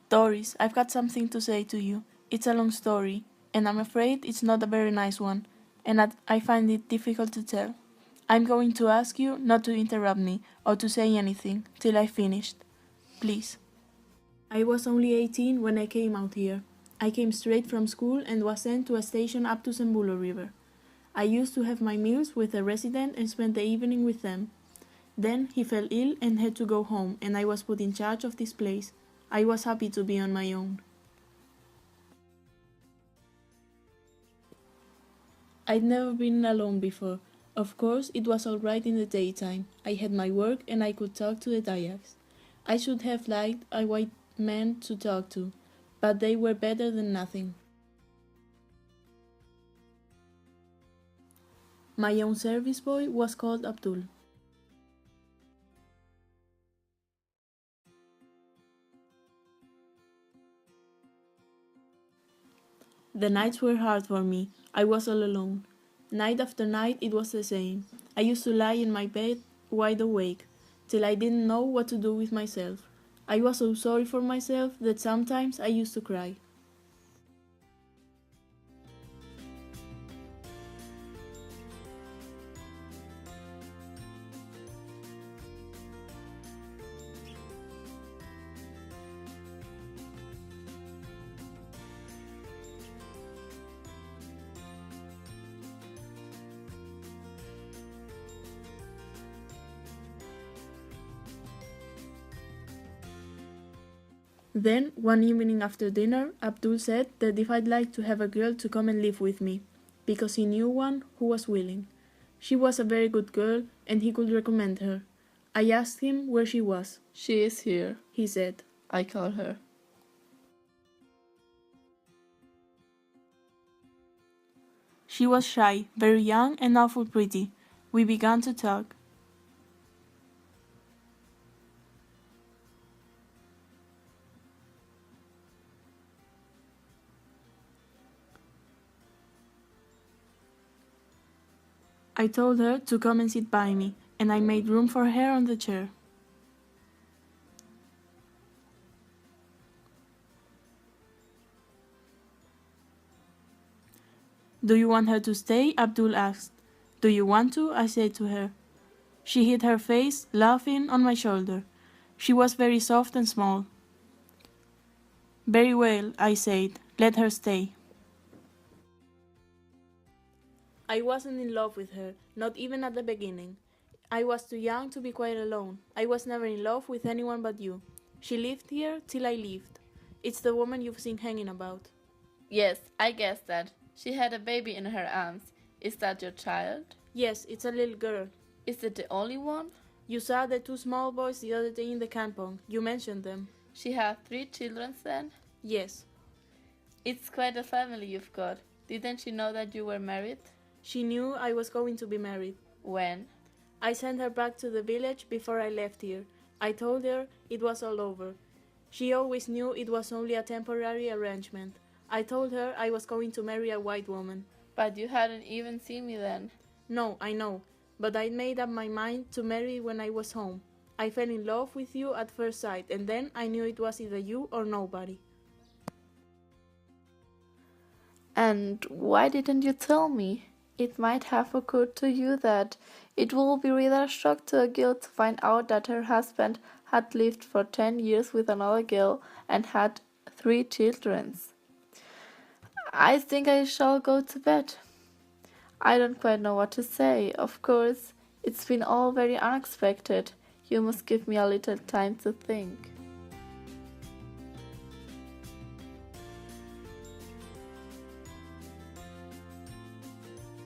Doris, I've got something to say to you. It's a long story, and I'm afraid it's not a very nice one, and I find it difficult to tell. I'm going to ask you not to interrupt me or to say anything till I've finished. Please. I was only 18 when I came out here. I came straight from school and was sent to a station up to Sembulo River. I used to have my meals with a resident and spend the evening with them. Then he fell ill and had to go home, and I was put in charge of this place. I was happy to be on my own. I'd never been alone before. Of course, it was all right in the daytime. I had my work and I could talk to the Dayaks. I should have liked a white man to talk to, but they were better than nothing. My own service boy was called Abdul. The nights were hard for me. I was all alone. Night after night it was the same. I used to lie in my bed wide awake, till I didn't know what to do with myself. I was so sorry for myself that sometimes I used to cry. Then, one evening after dinner, Abdul said that if I'd like to have a girl to come and live with me, because he knew one who was willing. She was a very good girl, and he could recommend her. I asked him where she was. She is here, He said. I call her. She was shy, very young, and awful pretty. We began to talk. I told her to come and sit by me, and I made room for her on the chair. Do you want her to stay? Abdul asked. Do you want to? I said to her. She hid her face, laughing, on my shoulder. She was very soft and small. Very well, I said. Let her stay. I wasn't in love with her, not even at the beginning. I was too young to be quite alone. I was never in love with anyone but you. She lived here till I left. It's the woman you've seen hanging about. Yes, I guessed that. She had a baby in her arms. Is that your child? Yes, it's a little girl. Is it the only one? You saw the two small boys the other day in the kampong. You mentioned them. She had 3 children then? Yes. It's quite a family you've got. Didn't she know that you were married? She knew I was going to be married. When? I sent her back to the village before I left here. I told her it was all over. She always knew it was only a temporary arrangement. I told her I was going to marry a white woman. But you hadn't even seen me then. No, I know, but I made up my mind to marry when I was home. I fell in love with you at first sight, and then I knew it was either you or nobody. And why didn't you tell me? It might have occurred to you that it will be rather a shock to a girl to find out that her husband had lived for 10 years with another girl and had 3 children. I think I shall go to bed. I don't quite know what to say. Of course, it's been all very unexpected. You must give me a little time to think.